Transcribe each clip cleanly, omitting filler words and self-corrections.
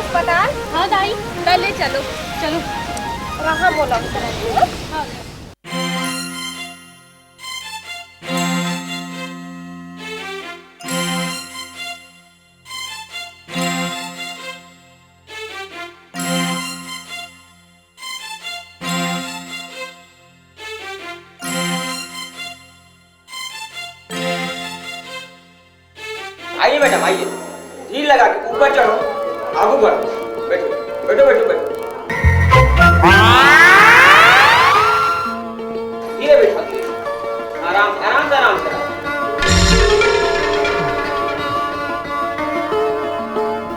अस्पताल? हाँ दाई। पहले चलो चलो। रहा बोला हाँ। आइए मैडम आइए, हील लगा के ऊपर चढ़ो, आगू बढ़ो, बैठो बैठो बैठो बैठो, धीरे बैठो, आराम से आराम से आराम से।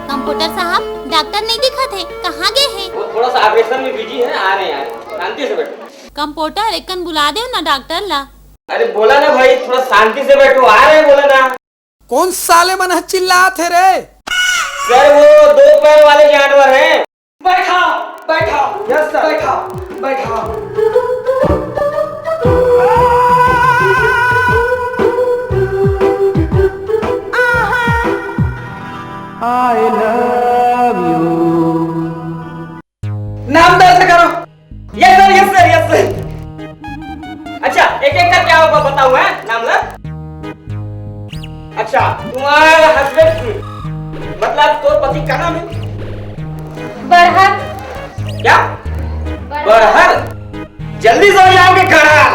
कंप्यूटर साहब, डॉक्टर नहीं दिखा थे, कहाँ गए हैं? वो थोड़ा सा ऑपरेशन में बिजी है, आ रहे हैं, शांति से बैठो। कंप्यूटर एकन बुला दे ना डॉक्टर ला। अरे बोला ना भाई, थोड़ा शांति से बैठो, आ रहे हैं बोला ना। कौन साले मन चिल्ला थे रे? सर वो 2 पैर वाले जानवर हैं। बैठा बैठा। Yes sir. बैठा बैठा। I love you। नाम दर्ज करो। Yes sir yes sir yes sir. अच्छा एक एक करके आओ, बताऊं है नाम ला। अच्छा तुम्हारा हस्बैंड मतलब तो पति का नाम है? बरहर। क्या? बरहर। जल्दी से हो जाओगे खड़ा।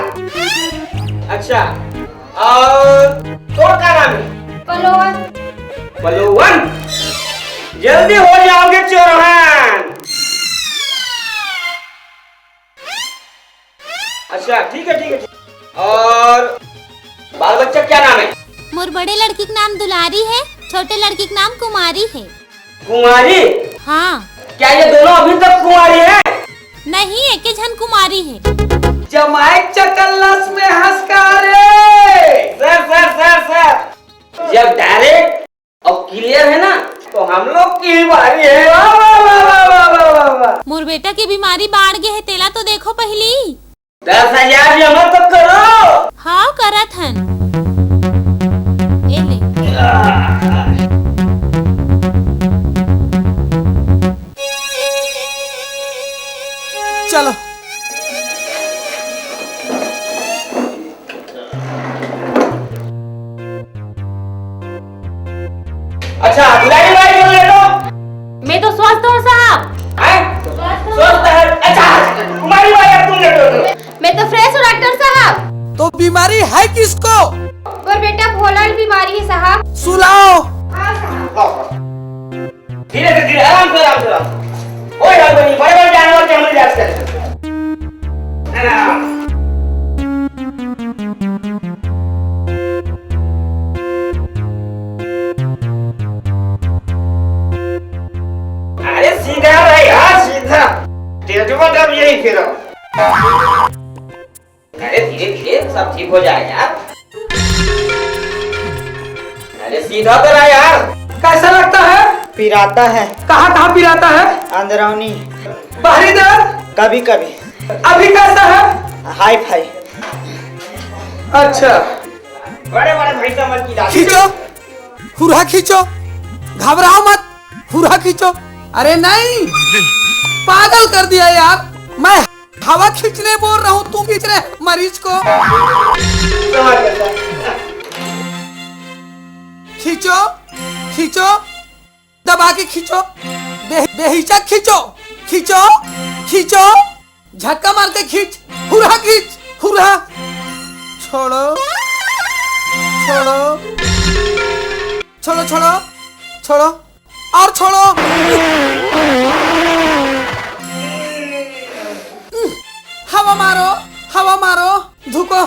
अच्छा और तो का नाम है? पलोवन। पलोवन। जल्दी हो जाओगे चौहान। अच्छा ठीक है ठीक है। और बाल बच्चा क्या नाम है? मोर बड़े लड़की का नाम दुलारी है, छोटे लड़की का नाम कुमारी है। कुमारी? हाँ। क्या ये दोनों अभी तक कुमारी हैं? नहीं, एक जन कुमारी है। जमाई चकल्लस में हंसकारे। सर जब डायरेक्ट और क्लियर है ना तो हम लोग की बारी है। वाह वाह वाह वाह वाह वाह वाह वाह। मोर बेटा की बीमारी बाढ़ गए है, तेला तो देखो पहली। 10,000 जमा तो करो। हाँ करत हन। ए ले। चलो अच्छा दुलारी भाई बोल ले लो। मैं तो स्वस्थ हूँ साहब। स्वस्थ है? अच्छा कुमारी भाई अब तुम लेटो। मैं तो फ्रेश हूँ डॉक्टर साहब। तो बीमारी है किसको? और बेटा भोला बीमारी है साहब। सुलाओ। धीरे से धीरे, आराम से आराम से आराम से। कोई बात नहीं, बड़े बड़े जानवर के हम इलाज करते हैं। अरे सीधा रहे, हाँ सीधा। तेजवा तब यही फिरो। अरे धीरे धीरे सब ठीक हो जाएगा यार। अरे सीधा तो रहा यार। कैसा लगता है? पिराता है। कहाँ कहाँ पिराता है? अंदरौनी। बाहरी दर्द? कभी कभी। अभी कैसा है? Hi fi. अच्छा बड़े बड़े भाई समझ की दादी। खींचो, हुरहा खींचो, घबराओ मत, हुरहा खींचो। अरे नहीं, पागल कर दिया यार। मैं हवा खींचने बोल रहा हूँ, तू खींच रहे मरीज को। खींचो खींचो, दबा के खींचो, बेहिचक खींचो, खींचो खींचो, झटका मार के खींच, हुरहा खींच, हुरहा। छोड़ो छोड़ो छोड़ो छोड़ो छोड़ो और छोड़ो। हवा मारो, हवा मारो, धुको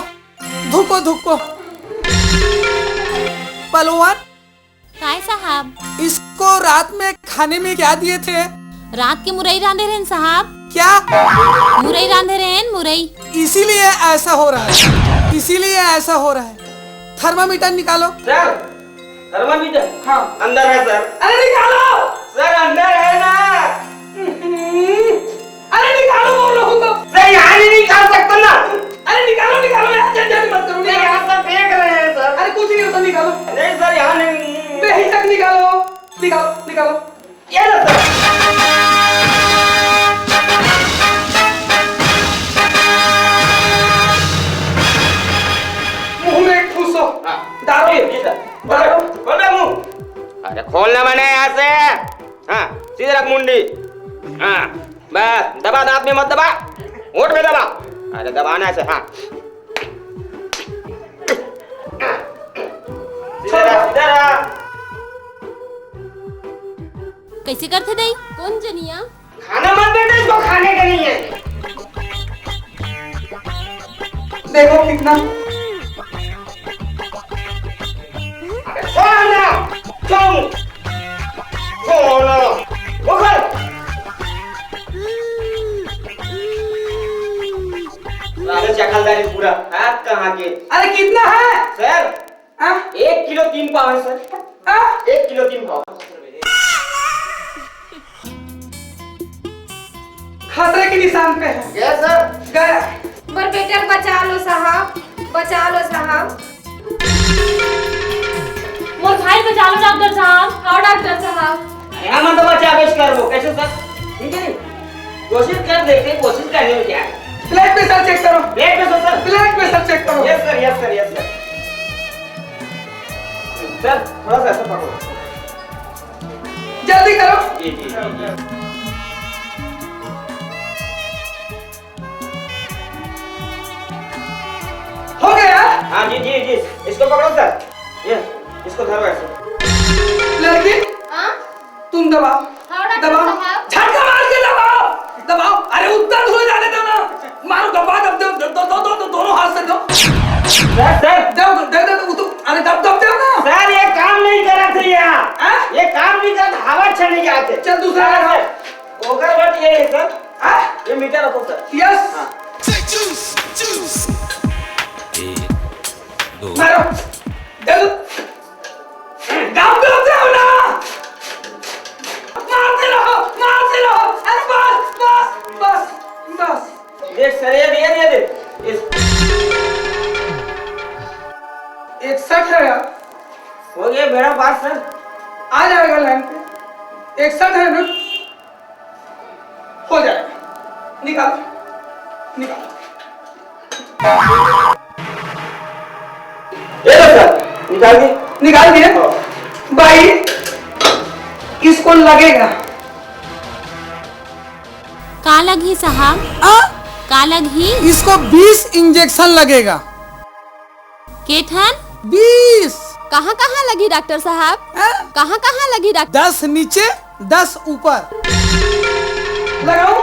धुको धुको। पलवान, काय साहब? इसको रात में खाने में क्या दिए थे? रात के मुरई रांधे रहन साहब। क्या? मुरई रांधे रहन, मुरई। इसीलिए ऐसा हो रहा है, इसीलिए ऐसा हो रहा है। थर्मामीटर निकालो। Sir thermometer? हाँ अंदर है सर। अरे निकालो सर अंदर है ना। अरे निकालो बोल रहा हूँ तो। सर यहाँ नहीं निकाल सकता ना। अरे निकालो निकालो यार, झंझट मत करो। सर यहाँ सब देख रहे हैं सर। अरे कुछ नहीं होता, निकालो। नहीं सर यहाँ नहीं। बेहिचक निकालो, निकालो निकालो। ये लो सर। मुंह में ठूसो। हाँ। दारू। जी सर। खोल दे मुंह। अरे खोलना मैंने यहाँ से। हाँ सीधे रख मुंडी। हाँ बस दबा दांत में मत दबा, होंठ में दबा। अरे दबाना ऐसे। हाँ सीधे रख, सीधे रख। कैसे करते दई कौन जनिया? खाना मत बेटा, इसको खाने का नहीं है। देखो कितना सोना तुम सोना उखल। साले चकलदारी पूरा आप कहाँ के? अरे कितना है सर हाँ? 1 किलो 3 पाव है सर। हाँ? 1 किलो 3 पाव। खतरे के निशान पे है। गया सर। गया। बर बेटा बचा लो साहब, बचा लो साहब। मोर भाई बचा लो डॉक्टर साहब। हाँ डॉक्टर साहब। यहाँ मत बचा बेच कर वो कैसे सर? ठीक है नहीं, कोशिश कर देखते, कोशिश करने में क्या है। ब्लड प्रेशर चेक करो। Blood pressure sir. Blood pressure check करो। Yes sir, yes sir, yes sir. Sir थोड़ा सा ऐसा पकड़ो। जल्दी करो। जी जी जी। हो गया। हाँ जी जी जी, इसको पकड़ो सर। ये इसको धरो ऐसे। लड़की हाँ? तुम दबाओ। हाँ डॉक्टर दबाओ। साहब। झटका मार के दबाओ। दबाओ। अरे उत्तर हो जाने दो ना। मारो दबा दब दो दोनों हाथ से दो। सर सर दब दे दे तो अरे दब दब दो ना। सर ये काम नहीं कर रहा था यहाँ। हाँ? ये काम नहीं कर, हवा छड़ने के आते। चल दूसरा लगाओ। ओकर बट ये है सर। हाँ? ये मीटर रखो सर। यस। हाँ। मारो। दे दो। दब दो ना। मारते रहो। अरे बस। देख सर, ये देख। 61 है यार। हो गया मेरा पास सर। आ जाएगा लाइन पे। 61 है ना? हो जाएगा। निकालो। ये लो सर, निकाल दिए। भाई इसको लगेगा। का लगी साहब? का लगी? इसको 20 इंजेक्शन लगेगा। केठन 20। कहाँ कहाँ लगी डॉक्टर साहब? कहाँ कहाँ लगी डॉक्टर? 10 नीचे 10 ऊपर। लगाओ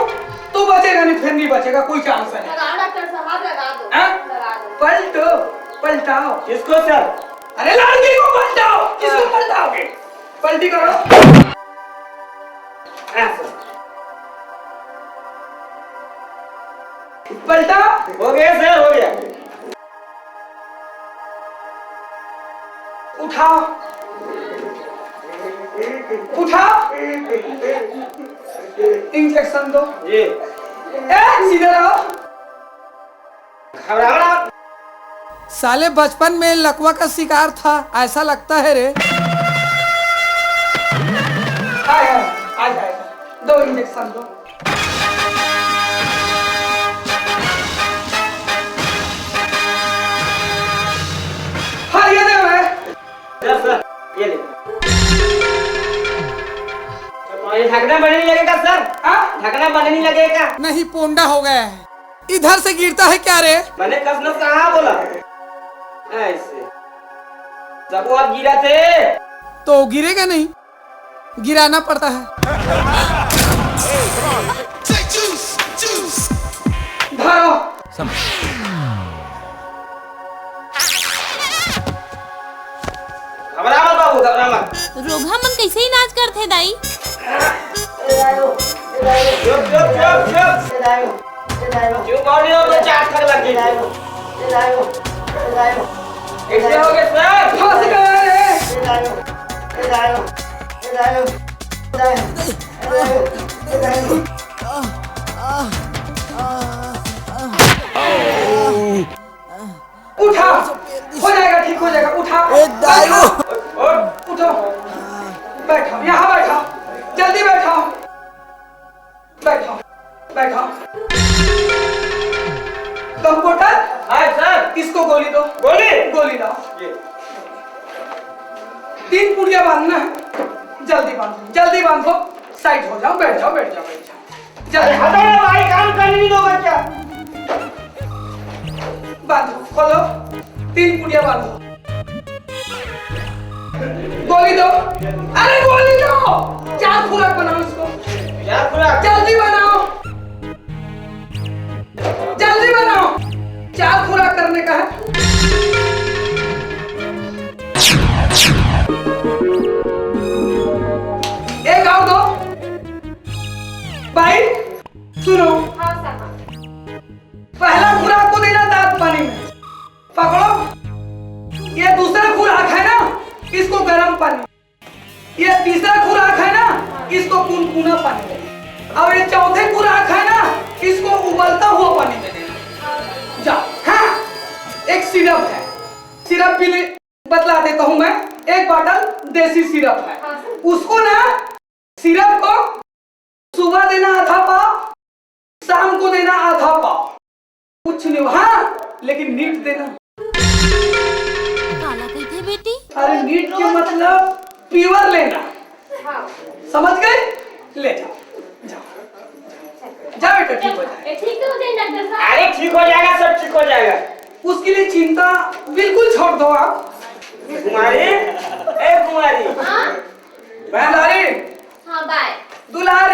तो बचेगा नहीं, फिर नहीं बचेगा, कोई चांस नहीं। लगा डॉक्टर साहब, लगा दो। हाँ? लगा दो। पलटाओ। किसको सर? अरे लड़की को पलटाओ। किसको पलटाओगे? पलटी करो। हाँ सर। पलटा। हो गया सर, हो गया। उठाओ। इंजेक्शन दो। जी सीधे रहो। घबराओ। साले बचपन में लकवा का शिकार था, ऐसा लगता है रे। आ जाएगा। 2 इंजेक्शन दो। हाँ ये दे मैं। सर ये ले। तो ये ढकना बनने नहीं लगेगा सर? ढकना बनने नहीं लगेगा? नहीं, पोंडा हो गया है। इधर से गिरता है क्या रे? मैंने कसम कहाँ बोला? ऐसे जब वो आप गिरा थे तो गिरेगा नहीं, गिराना पड़ता है। धरो। घबरा मत बाबू, घबरा मत। रोगा मन कैसे इलाज करते दाई? क्यों बोल रही हो? तो 4 तक लग गई। कैसे हो गए सर? फंस गए रे। उठा। हो जाएगा, ठीक हो जाएगा। उठा। उठो। बैठो, यहाँ बैठो। जल्दी 3 पुड़िया बांधना है, जल्दी बांधो, साइड हो जाओ, बैठ जाओ। जल्दी हटो ना भाई, काम करने नहीं दोगे क्या? बांधो, खोलो, 3 पुड़िया बांधो। गोली दो, अरे गोली दो, 4 खुराक बनाओ इसको, यार पूरा जल्दी बनाओ, 4 खुराक करने का है। एक और दो भाई, सुनो, हाँ साहब। पहला खुराक को देना दांत पानी में, पकड़ो। ये दूसरा खुराक है ना, इसको गर्म पानी, ये तीसरा खुराक है ना, इसको कुनकुना पानी में, और ये चौथे खुराक है ना, इसको उबलता हुआ पानी में देना। जाओ। हाँ, एक सिरप है, सिरप भी बतला देता हूँ मैं। एक बॉटल देसी सिरप है, उसको ना, सिरप को सुबह देना आधा पाव, शाम को देना आधा पाव, कुछ नहीं। हाँ, लेकिन नीट देना। काला कही थे बेटी। अरे नीट के मतलब प्योर लेना, समझ गए? ले जाओ बेटा, ठीक हो जाएगा। ठीक हो जाए डॉक्टर साहब। अरे ठीक हो जाएगा, सब ठीक हो जाएगा। उसके लिए चिंता बिल्कुल छोड़ दो आप। कुमारी, ए कुमारी, हाँ दुलारी, हाँ बाय। दुलारी।